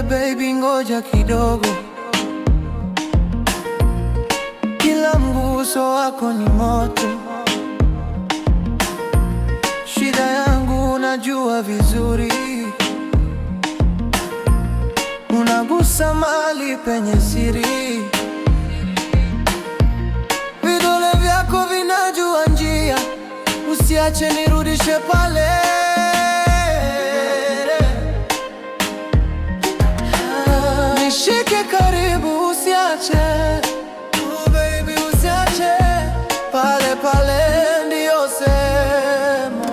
baby, ngoja kidogo. Kila mguso wako ni moto. Shida yangu unajua vizuri. Unagusa mahali penye siri. Vidole vyako vinajua njia. Usiache nirudishe pale. Nishike karibu, usiache. Oh baby, usiache. Pale pale ndio sema.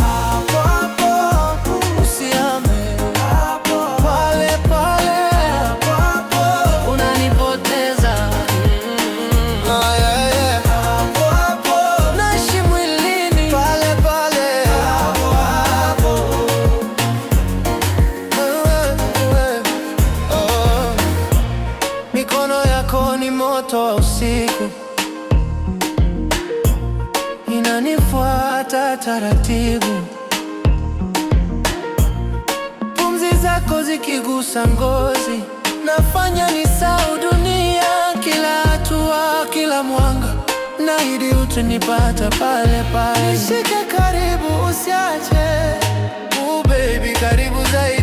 Hapo hapo, usiame. Pale pale, unanipoteza. Hapo hapo, naishi mwilini. Pale pale, mikono yako ni moto wa usiku. Inanifuata taratibu. Pumzi zako zikigusa ngozi, nafanya nisahau dunia. Kila hatua, kila mwanga, naahidi utanipata pale pale. Nishike karibu, usiache. Oh baby, karibu zaidi.